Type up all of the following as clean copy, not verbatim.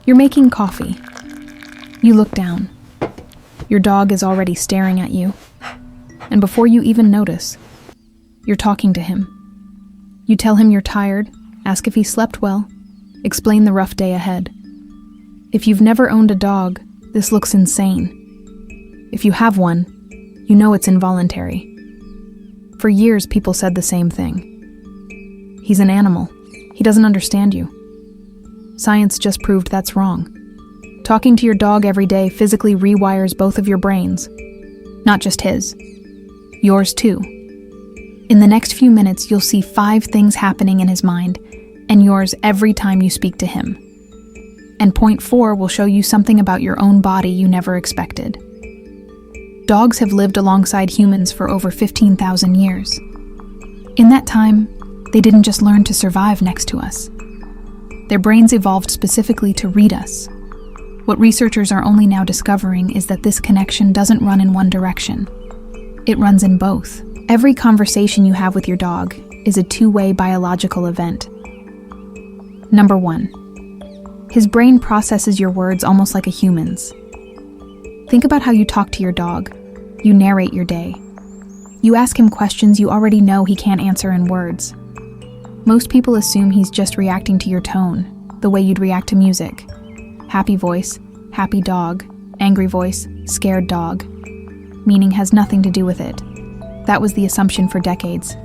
You're making coffee. You look down. Your dog is already staring at you. And before you even notice, you're talking to him. You tell him you're tired, ask if he slept well, explain the rough day ahead. If you've never owned a dog, this looks insane. If you have one, you know it's involuntary. For years, people said the same thing. He's an animal. He doesn't understand you. Science just proved that's wrong. Talking to your dog every day physically rewires both of your brains. Not just his. Yours too. In the next few minutes, you'll see 5 things happening in his mind, and yours every time you speak to him. And point 4 will show you something about your own body you never expected. Dogs have lived alongside humans for over 15,000 years. In that time, they didn't just learn to survive next to us. Their brains evolved specifically to read us. What researchers are only now discovering is that this connection doesn't run in one direction. It runs in both. Every conversation you have with your dog is a two-way biological event. Number 1. His brain processes your words almost like a human's. Think about how you talk to your dog. You narrate your day. You ask him questions you already know he can't answer in words. Most people assume he's just reacting to your tone, the way you'd react to music. Happy voice, happy dog, angry voice, scared dog. Meaning has nothing to do with it. That was the assumption for decades.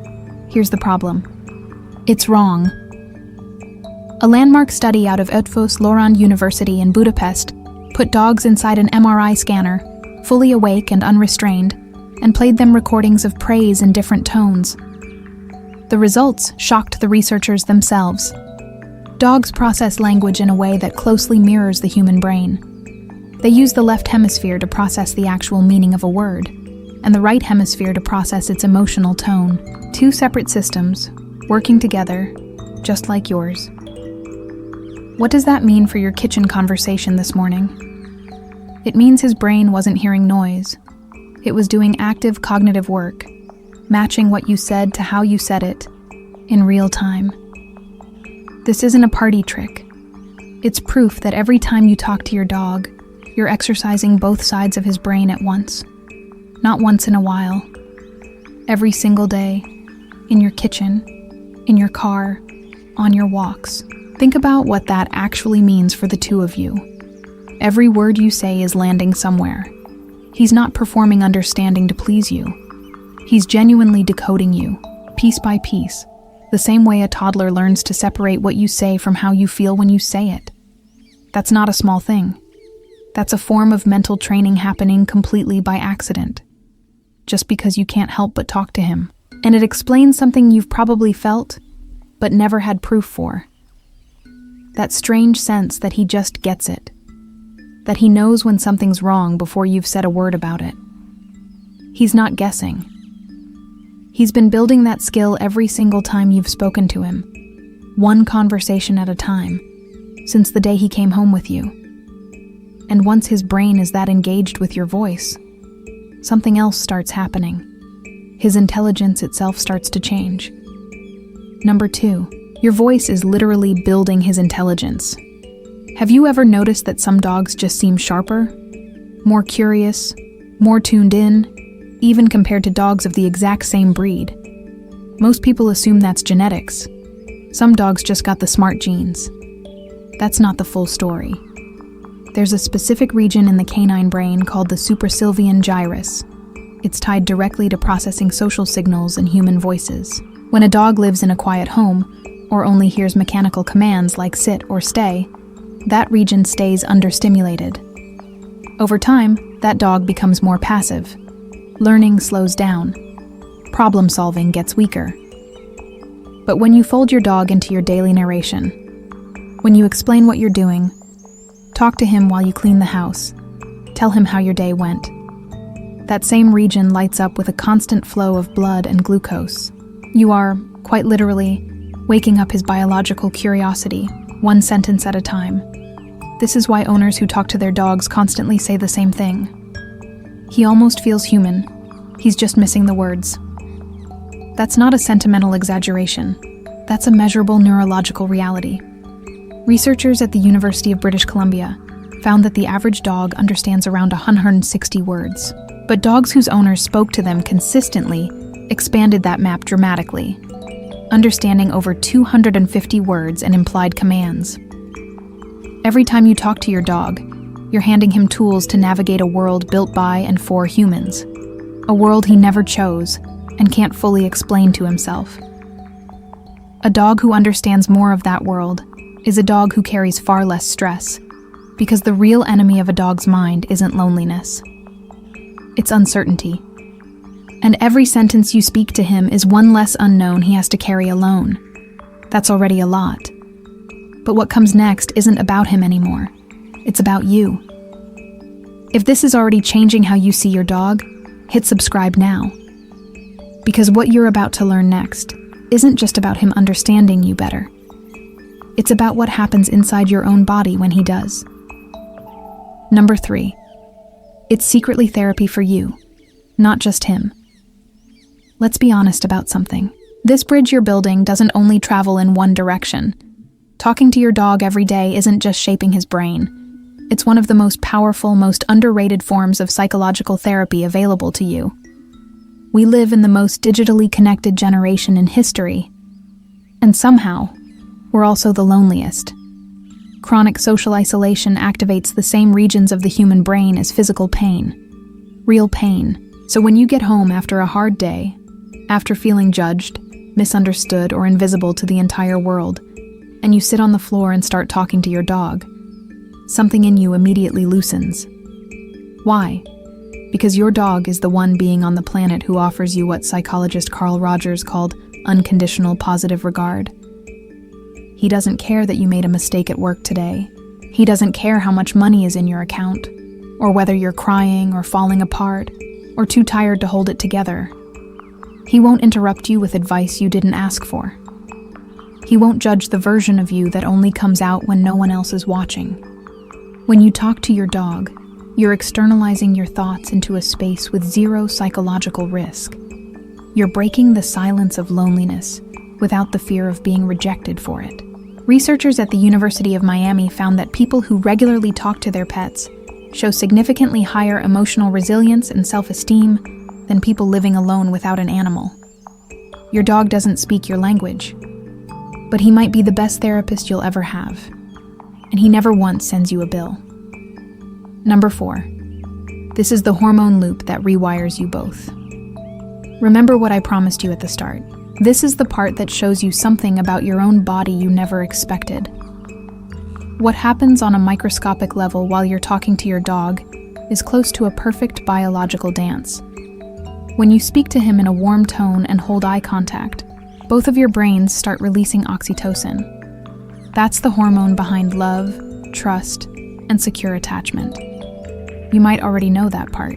Here's the problem. It's wrong. A landmark study out of Eötvös Loránd University in Budapest put dogs inside an MRI scanner, fully awake and unrestrained, and played them recordings of praise in different tones. The results shocked the researchers themselves. Dogs process language in a way that closely mirrors the human brain. They use the left hemisphere to process the actual meaning of a word, and the right hemisphere to process its emotional tone. 2 separate systems, working together, just like yours. What does that mean for your kitchen conversation this morning? It means his brain wasn't hearing noise. It was doing active cognitive work, matching what you said to how you said it, in real time. This isn't a party trick. It's proof that every time you talk to your dog, you're exercising both sides of his brain at once. Not once in a while. Every single day, in your kitchen, in your car, on your walks. Think about what that actually means for the two of you. Every word you say is landing somewhere. He's not performing understanding to please you. He's genuinely decoding you, piece by piece, the same way a toddler learns to separate what you say from how you feel when you say it. That's not a small thing. That's a form of mental training happening completely by accident, just because you can't help but talk to him. And it explains something you've probably felt, but never had proof for. That strange sense that he just gets it. That he knows when something's wrong before you've said a word about it. He's not guessing. He's been building that skill every single time you've spoken to him, one conversation at a time, since the day he came home with you. And once his brain is that engaged with your voice, something else starts happening. His intelligence itself starts to change. Number 2, your voice is literally building his intelligence. Have you ever noticed that some dogs just seem sharper, more curious, more tuned in, even compared to dogs of the exact same breed? Most people assume that's genetics. Some dogs just got the smart genes. That's not the full story. There's a specific region in the canine brain called the supersylvian gyrus. It's tied directly to processing social signals and human voices. When a dog lives in a quiet home, or only hears mechanical commands like sit or stay, that region stays understimulated. Over time, that dog becomes more passive. Learning slows down. Problem solving gets weaker. But when you fold your dog into your daily narration, when you explain what you're doing, talk to him while you clean the house, tell him how your day went, that same region lights up with a constant flow of blood and glucose. You are, quite literally, waking up his biological curiosity, one sentence at a time. This is why owners who talk to their dogs constantly say the same thing. He almost feels human. He's just missing the words. That's not a sentimental exaggeration. That's a measurable neurological reality. Researchers at the University of British Columbia found that the average dog understands around 160 words, but dogs whose owners spoke to them consistently expanded that map dramatically, understanding over 250 words and implied commands. Every time you talk to your dog, you're handing him tools to navigate a world built by and for humans, a world he never chose and can't fully explain to himself. A dog who understands more of that world is a dog who carries far less stress, because the real enemy of a dog's mind isn't loneliness. It's uncertainty. And every sentence you speak to him is one less unknown he has to carry alone. That's already a lot. But what comes next isn't about him anymore. It's about you. If this is already changing how you see your dog, hit subscribe now. Because what you're about to learn next isn't just about him understanding you better. It's about what happens inside your own body when he does. Number 3. It's secretly therapy for you, not just him. Let's be honest about something. This bridge you're building doesn't only travel in one direction. Talking to your dog every day isn't just shaping his brain. It's one of the most powerful, most underrated forms of psychological therapy available to you. We live in the most digitally connected generation in history. And somehow, we're also the loneliest. Chronic social isolation activates the same regions of the human brain as physical pain. Real pain. So when you get home after a hard day, after feeling judged, misunderstood, or invisible to the entire world, and you sit on the floor and start talking to your dog, something in you immediately loosens. Why? Because your dog is the one being on the planet who offers you what psychologist Carl Rogers called unconditional positive regard. He doesn't care that you made a mistake at work today. He doesn't care how much money is in your account, or whether you're crying or falling apart, or too tired to hold it together. He won't interrupt you with advice you didn't ask for. He won't judge the version of you that only comes out when no one else is watching. When you talk to your dog, you're externalizing your thoughts into a space with zero psychological risk. You're breaking the silence of loneliness without the fear of being rejected for it. Researchers at the University of Miami found that people who regularly talk to their pets show significantly higher emotional resilience and self-esteem than people living alone without an animal. Your dog doesn't speak your language, but he might be the best therapist you'll ever have, and he never once sends you a bill. Number 4. This is the hormone loop that rewires you both. Remember what I promised you at the start. This is the part that shows you something about your own body you never expected. What happens on a microscopic level while you're talking to your dog is close to a perfect biological dance. When you speak to him in a warm tone and hold eye contact, both of your brains start releasing oxytocin. That's the hormone behind love, trust, and secure attachment. You might already know that part.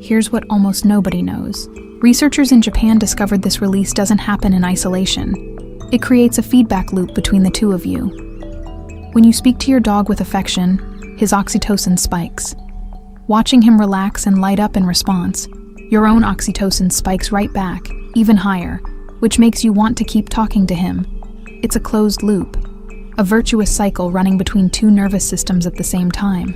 Here's what almost nobody knows. Researchers in Japan discovered this release doesn't happen in isolation. It creates a feedback loop between the two of you. When you speak to your dog with affection, his oxytocin spikes. Watching him relax and light up in response, your own oxytocin spikes right back, even higher, which makes you want to keep talking to him. It's a closed loop, a virtuous cycle running between two nervous systems at the same time.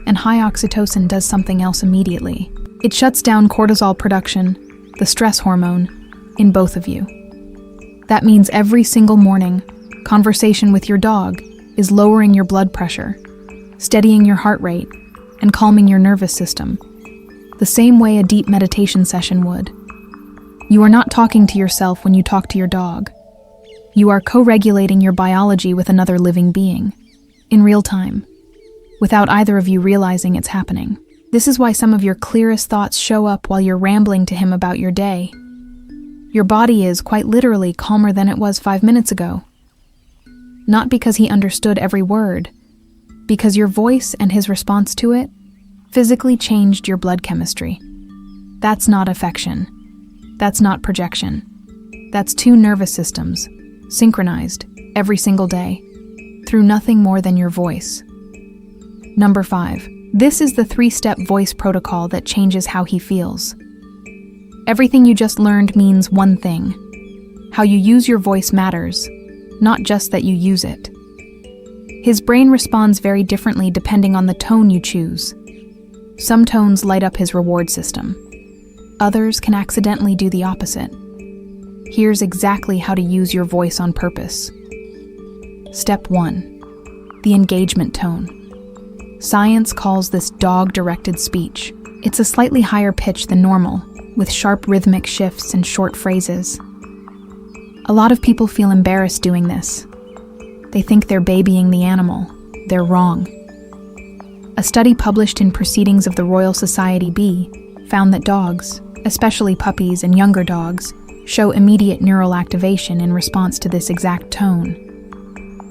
And high oxytocin does something else immediately. It shuts down cortisol production, the stress hormone, in both of you. That means every single morning, conversation with your dog is lowering your blood pressure, steadying your heart rate, and calming your nervous system, the same way a deep meditation session would. You are not talking to yourself when you talk to your dog. You are co-regulating your biology with another living being, in real time, without either of you realizing it's happening. This is why some of your clearest thoughts show up while you're rambling to him about your day. Your body is, quite literally, calmer than it was 5 minutes ago. Not because he understood every word, because your voice and his response to it physically changed your blood chemistry. That's not affection. That's not projection. That's two nervous systems, synchronized, every single day, through nothing more than your voice. Number 5. This is the 3-step voice protocol that changes how he feels. Everything you just learned means one thing. How you use your voice matters, not just that you use it. His brain responds very differently depending on the tone you choose. Some tones light up his reward system. Others can accidentally do the opposite. Here's exactly how to use your voice on purpose. Step 1. The engagement tone. Science calls this dog-directed speech. It's a slightly higher pitch than normal, with sharp rhythmic shifts and short phrases. A lot of people feel embarrassed doing this. They think they're babying the animal. They're wrong. A study published in Proceedings of the Royal Society B found that dogs, especially puppies and younger dogs, show immediate neural activation in response to this exact tone.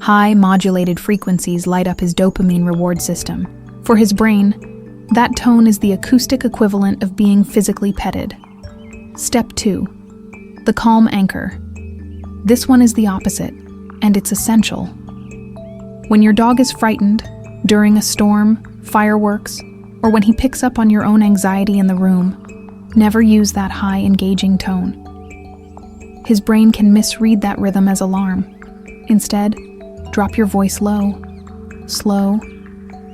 High modulated frequencies light up his dopamine reward system. For his brain, that tone is the acoustic equivalent of being physically petted. Step 2. The calm anchor. This one is the opposite, and it's essential. When your dog is frightened, during a storm, fireworks, or when he picks up on your own anxiety in the room, never use that high, engaging tone. His brain can misread that rhythm as alarm. Instead, drop your voice low, slow,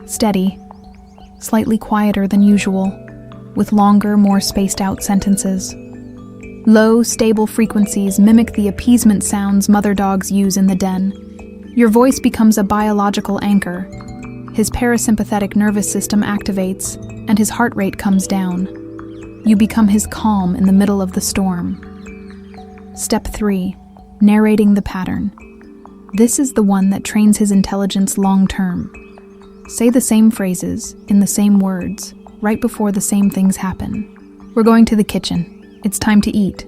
steady, slightly quieter than usual, with longer, more spaced-out sentences. Low, stable frequencies mimic the appeasement sounds mother dogs use in the den. Your voice becomes a biological anchor. His parasympathetic nervous system activates, and his heart rate comes down. You become his calm in the middle of the storm. Step 3. Narrating the pattern. This is the one that trains his intelligence long-term. Say the same phrases, in the same words, right before the same things happen. We're going to the kitchen. It's time to eat.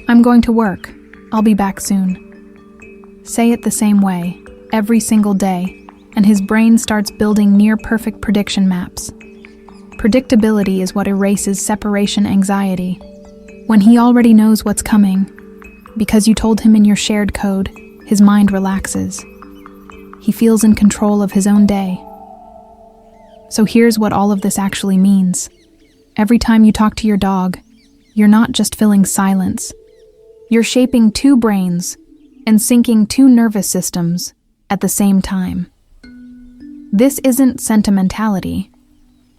I'm going to work. I'll be back soon. Say it the same way, every single day, and his brain starts building near-perfect prediction maps. Predictability is what erases separation anxiety. When he already knows what's coming, because you told him in your shared code, his mind relaxes. He feels in control of his own day. So here's what all of this actually means. Every time you talk to your dog, you're not just filling silence. You're shaping two brains and syncing two nervous systems at the same time. This isn't sentimentality.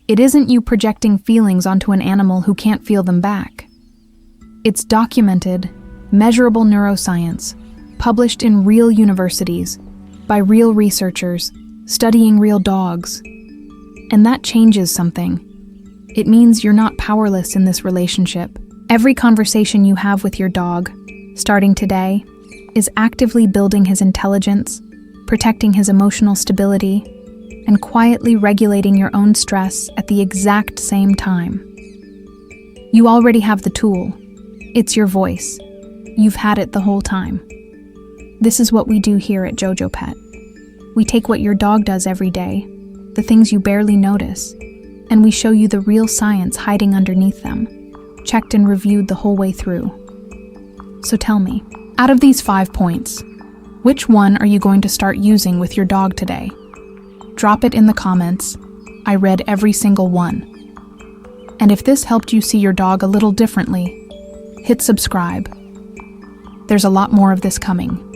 It isn't you projecting feelings onto an animal who can't feel them back. It's documented, measurable neuroscience, published in real universities, by real researchers, studying real dogs. And that changes something. It means you're not powerless in this relationship. Every conversation you have with your dog, starting today, is actively building his intelligence, protecting his emotional stability, and quietly regulating your own stress at the exact same time. You already have the tool. It's your voice. You've had it the whole time. This is what we do here at JojoPet. We take what your dog does every day, the things you barely notice, and we show you the real science hiding underneath them, checked and reviewed the whole way through. So tell me, out of these 5 points, which one are you going to start using with your dog today? Drop it in the comments. I read every single one. And if this helped you see your dog a little differently, hit subscribe. There's a lot more of this coming.